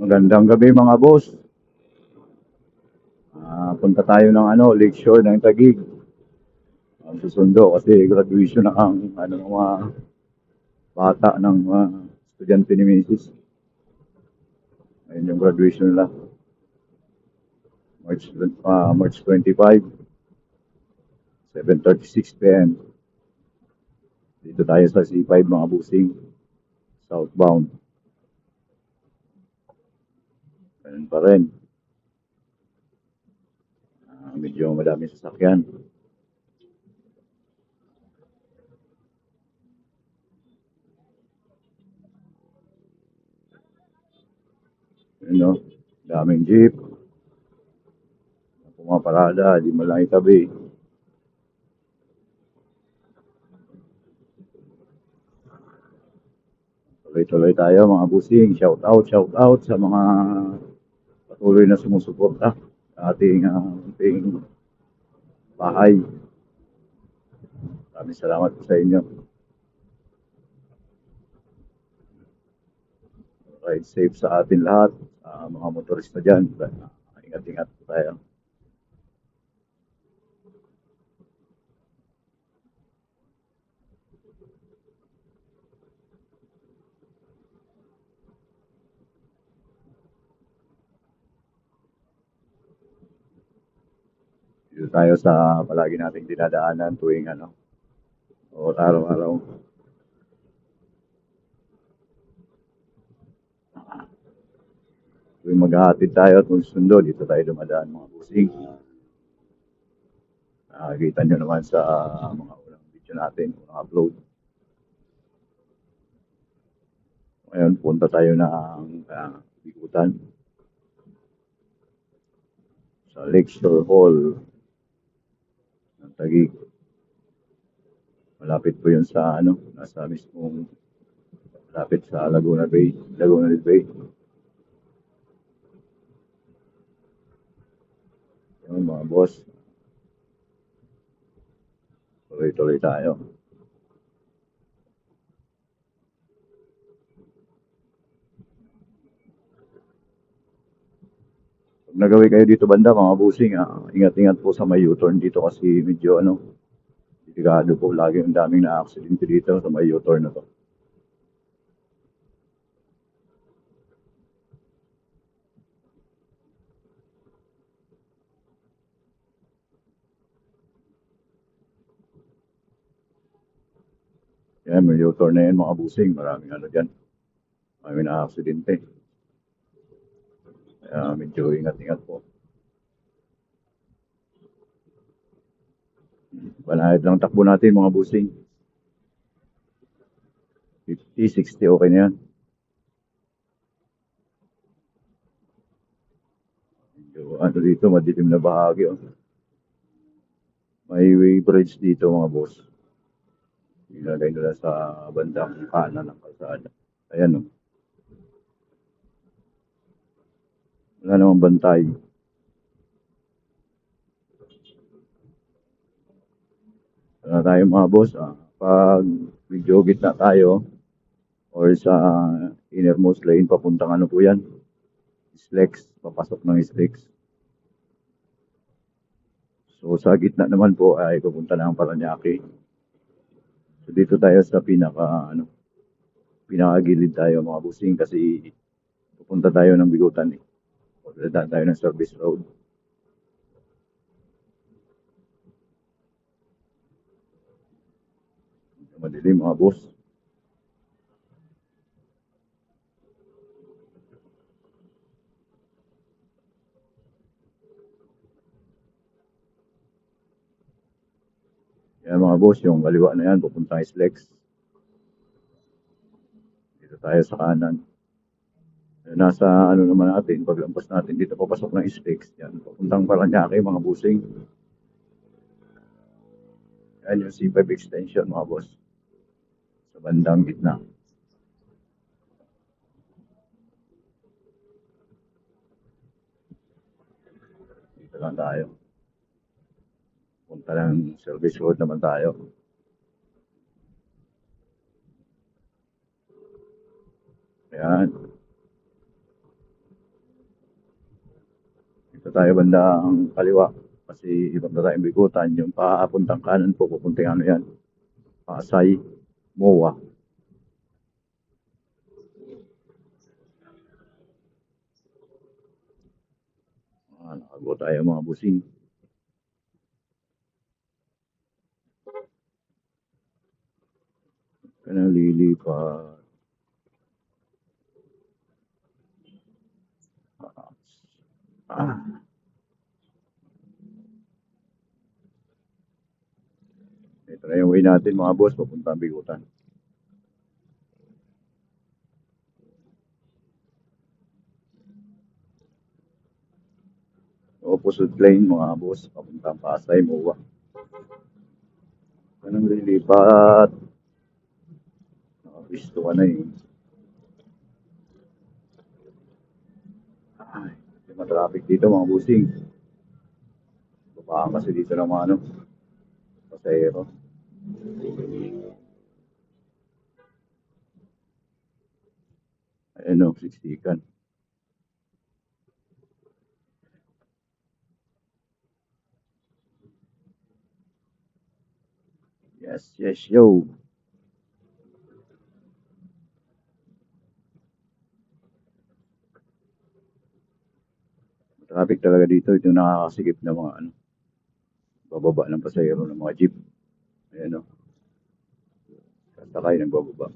Magandang gabi mga boss. Punta tayo ng Lakeshore ng Taguig. Ang susundo kasi graduation na ang ng mga bata ng mga estudyante ni Mrs. Ayun yung graduation nila. March 25, 7:36 p.m. Dito tayo sa C5 mga busing, southbound. Ganun pa rin. Medyo madami sasakyan. Yun, no? Daming jeep. Pumaparada, di mo lang itabi. Tuloy-tuloy tayo mga busing. Shout out sa mga patuloy na sumusuporta sa ating bahay. Maraming salamat po sa inyo. Ride safe sa atin lahat, mga motorista dyan. Ingat-ingat po tayo. Dito tayo sa palagi nating dinadaanan tuwing o araw-araw. Tuwing maghahatid tayo at magsundo, dito tayo dumadaan mga busing. Nakikita nyo naman sa mga unang video natin, unang upload. Ngayon, punta tayo ng Bikutan sa Lakeshore Hall ng Taguig. Malapit po yun sa nasa mismong malapit sa Laguna Bay, Laguna del Bay. Yung mga boss, tuloy-tuloy tayo. Pag nagawi kayo dito banda mga busing, ingat-ingat po sa may U-turn dito kasi medyo delikado po, lagi ang daming na-accident dito sa may U-turn na to. Yan, may U-turn na yan mga busing, maraming dyan. Maraming na-aksidente. Kaya medyo ingat-ingat po. Banayad lang takbo natin mga busing. 50, 60, okay na yan. Medyo dito, madilim na bahagi. May way bridge dito mga boss. Ilagay nila sa bandang kanan ng kalsada. Ayan Wala namang bantay. Wala tayo mga boss. Pag medyo gitna tayo or sa innermost lane, papuntang po yan? Slex, papasok ng Slex. So sa gitna naman po ay pupunta na ang Paranaque. So dito tayo sa pinakagilid tayo mga busing kasi pupunta tayo ng Bigutan O dadaan tayo ng service road. Madilim mga boss. Yan mga boss, yung kaliwa na yan, pupunta Slex. Dito tayo sa kanan. Nasa naman natin, paglampas natin dito, papasok ng Slex. Yan, papuntang Paranaque mga busing. Yan yung C5 extension mga boss. Sa bandang gitna. Dito lang tayo. Punta ng service road naman tayo. Ayan. Dito tayo bandang kaliwa. Kasi ibang na tayong bikutan. Yung papuntang kanan po, pupuntang ano yan. Pasay, MOA. Nakago tayo mga busing. Kanang lilipat. Ah. Ito na yung way natin mga boss, papuntang bikutan. Opposite lane mga boss, papuntang Pasay, MOA. Kanang lilipat. Nakapisto ka na eh. Ay, may matraffic dito mga busing. Babaan kasi dito ng mga ano, pasahero. Ayan o, siksikan. Yes, yes, yo. Traffic talaga dito. Ito yung nakakasikip na mga ano, bababa ng pasahero ng mga jeep. Ayan o. Sasakay ng bababa.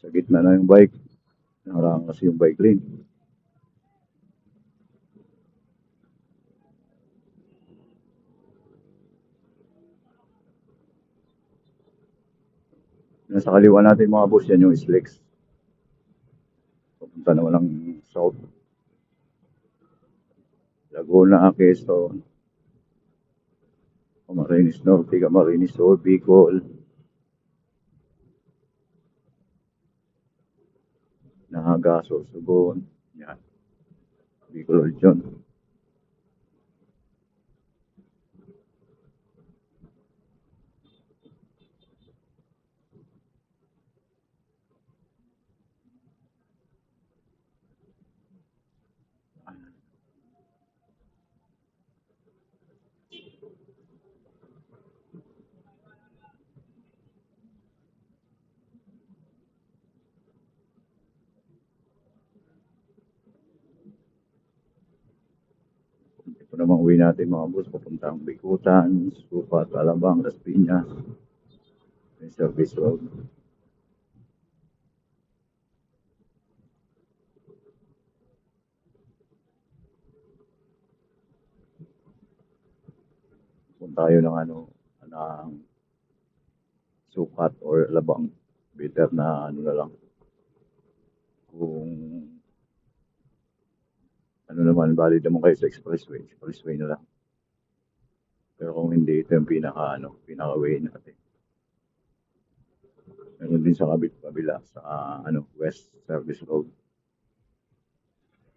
Sa gitna na yung bike. Naharangan kasi yung bike lane. Nasa kaliwa natin mga boss, yan yung SLEX. Papunta naman ng south. Laguna, Quezon, Camarines Norte, Camarines Sur, Bicol. Nahaga, Sorsogon. Yan. Bicol ulit yun. Ito namang uwi natin mga boss, papuntang Bikutan, Supat, Alabang, Las Piñas. May service road. Kung tayo ng ano, ng Sukat or Alabang, better na ano na lang. Kung ano naman, valid naman kayo sa expressway na lang. Pero kung hindi, ito yung pinaka-way natin. Meron din sa kabila sa West Service Road.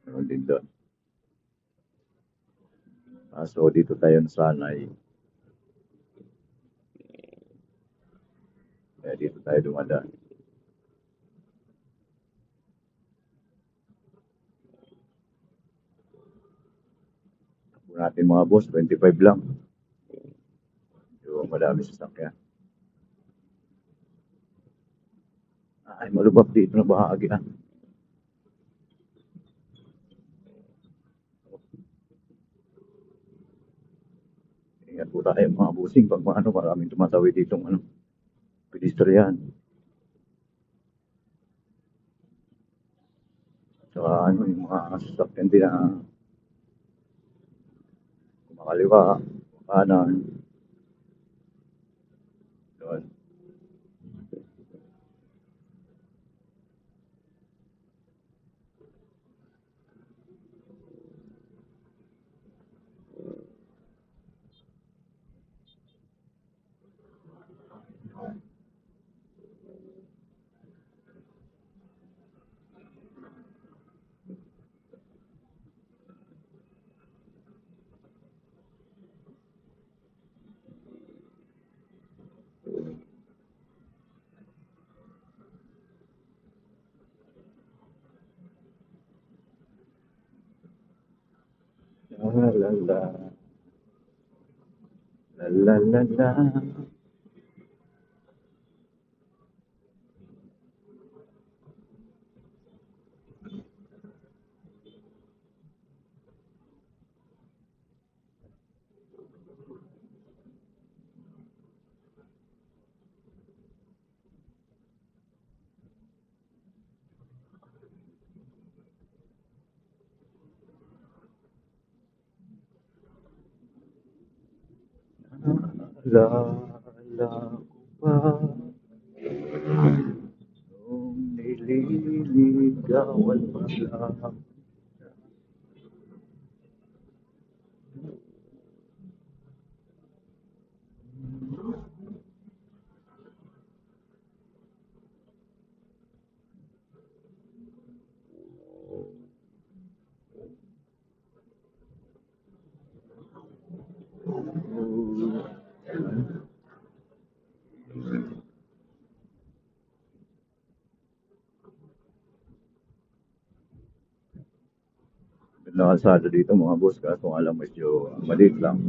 Meron din doon. So dito tayo nasanay. Kaya dito tayo dumadaan. Kung natin mga boss, 25 lang. Yung madami sasakyan. Ay, malubak dito na bahagi na. Ingat po tayo mga busing pag maraming tumatawid ditong pedestrian. Saka yung mga sasakyan din na kumakaliwa, kanan. Doon. la la. La la la la. Naalala ko pa nung nililigawan pa lang. Ganda kalsada dito mga boss, kaso nga lang medyo maliit lang.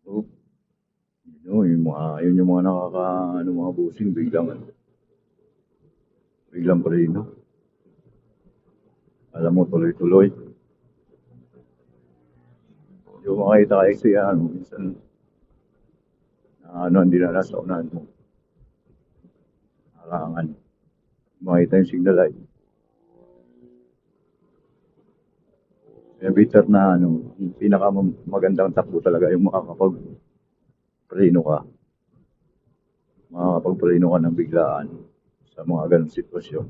So, yun yung mga ano, mga busing, biglang preno. Alam mo, tuloy-tuloy. Yung makita kasi ano, minsan, ano, hindi na nasa unahan mo. Harangan. Makita yung signal light. Kaya bitter na ano, yung magandang takbo talaga yung makakapag-preno ka. Makakapag-preno ka ng biglaan sa mga ganong sitwasyon.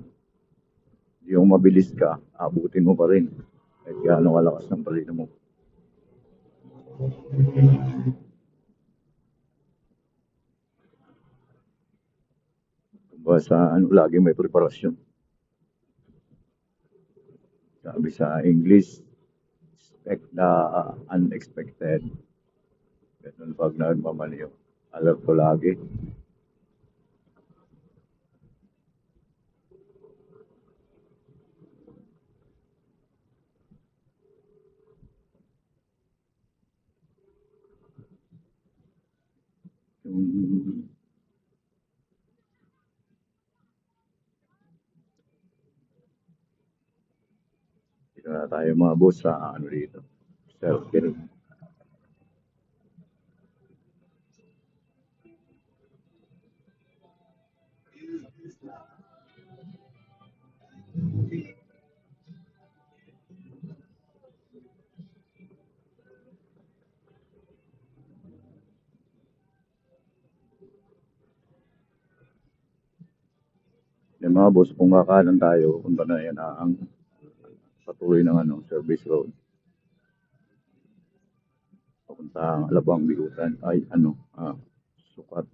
Yung mabilis ka, abutin mo pa rin. Kahit gaano kalakas ng preno mo. Kumbaga sa ano, lagi may preparasyon. Sabi sa English, expect the unexpected. Ganun pag nagmamaliw. Alert ko lagi. Yung dito na tayo mga boss sa ano dito. Self-care. Yung mga boss, kung kakanan tayo, punta na yan ang patuloy ng ano, service road. Papunta ang Alabang Bigutan, ay ano, Sukat,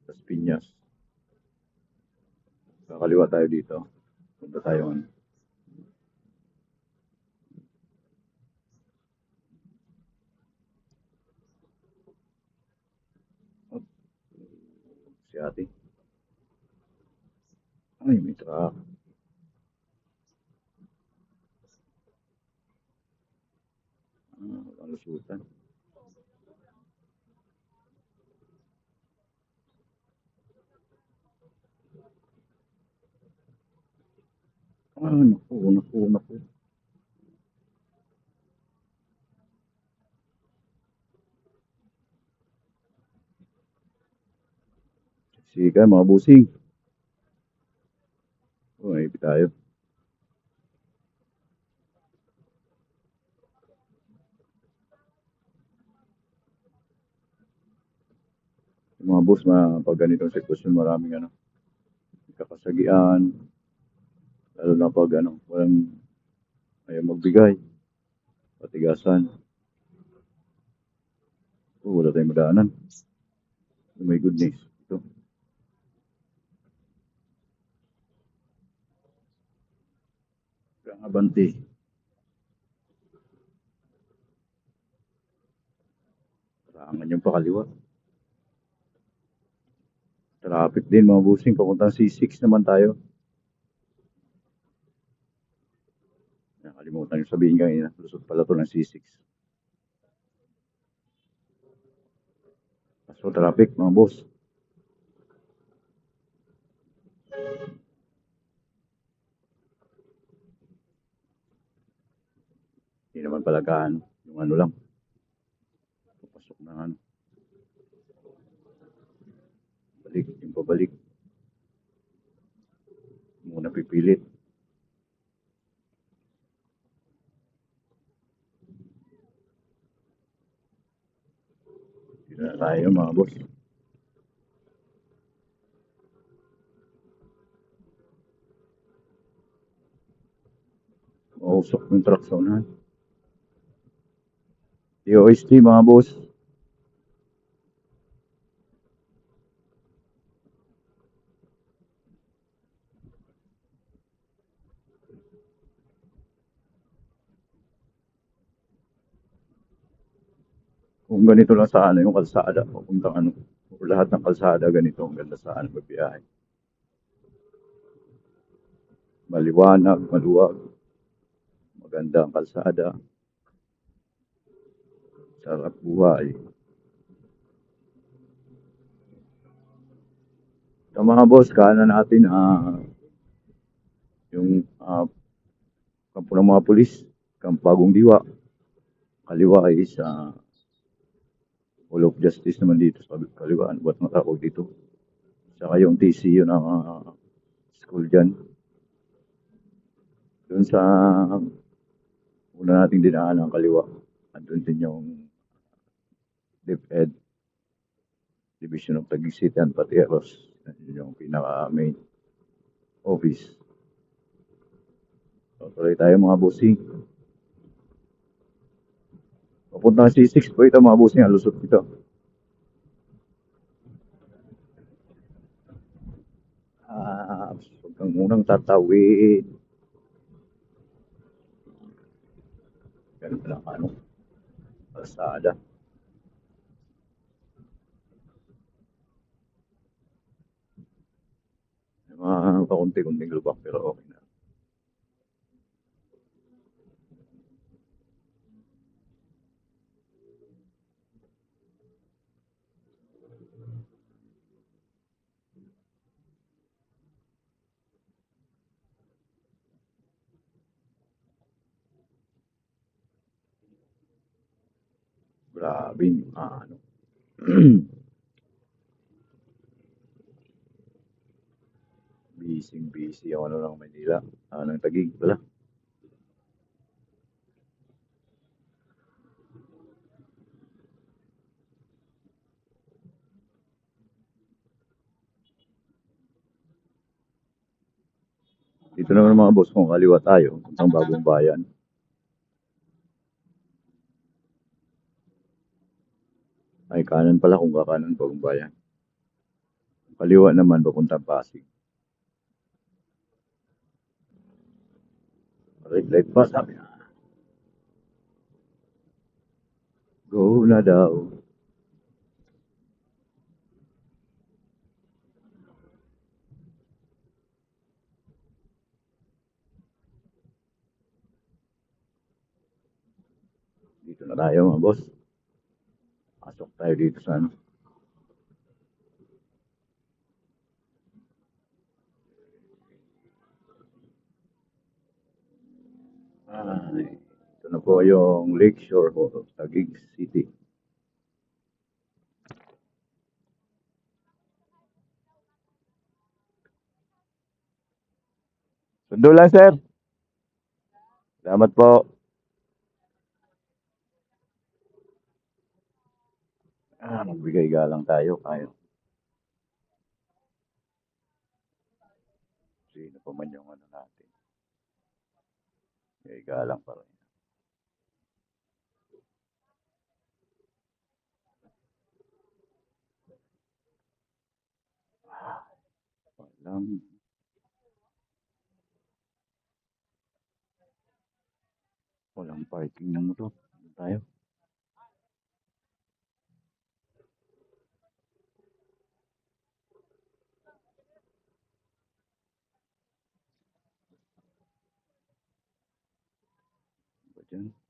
Las Piñas. Kakaliwa tayo dito. Punta tayo ano. Si ate. Ay, may truck. Kalusutan. Naku. Sika, mga busing. Ay, tayo. Yung mga boss, pag ganitong sitwasyon, maraming ano, kakasagian, lalo na pag ano, walang ayaw magbigay, patigasan. Wala tayong madaanan. Oh my goodness. Ito. Abante. Tarangan yung pakaliwa. Traffic din mga busing, papuntang C6 naman tayo. Kalimutan yung sabihin kanina, lusot pala to ng C6. So, traffic, mga boss. Hindi naman pala gaano. Yung ano lang. Papasok na ano. Balik, yung pabalik. Muna pipilit. Dito na tayo, mga boss. Mausok yung truck sa unahan. DOST, mga boss. Kung ganito lang sana yung kalsada, papuntang ano, o lahat ng kalsada ganito, ang ganda sana magbiyahe. Maliwanag, maluwag, maganda ang kalsada, sarap buhay. Sa mga boss, kanan natin yung kampo ng mga pulis, Kampagong Diwa. Kaliwa is Hall of Justice naman dito sa kaliwa. Ano ba't matawag dito? Saka yung TCU ng school dyan. Doon sa una nating dinaan ng kaliwa. Andun din yung DepEd, Division of Taguig City and Pateros. Yun yung pinaka-main office. So, tuloy tayo mga bossing. Papunta ng C6 po ito mga bossing. Alusot ito. Huwag kang munang tatawid. Ganun pa lang ano. Kalsada. May mga pakunti-kunting lubak pero okay na. Grabe yung ano. Busy yung ano ng Manila. Ng Taguig pala. Dito naman mga boss kung kaliwa tayo. Ang Bagong Bayan. Ay kanan pala kung kakanan Bagong Bayan. Kaliwa naman papuntang Pasig. Red light pa sabi na. Go na daw. Dito na tayo mga boss. Pasok tayo dito sa ano. Ay, ito na po yung Lakeshore Hall, Taguig City. Sundo lang, sir. Salamat po. Magbigay galang tayo. Sino pa man yung ano natin. Bigay galang pa rin. Walang parking ng motor. Tayo. Yan.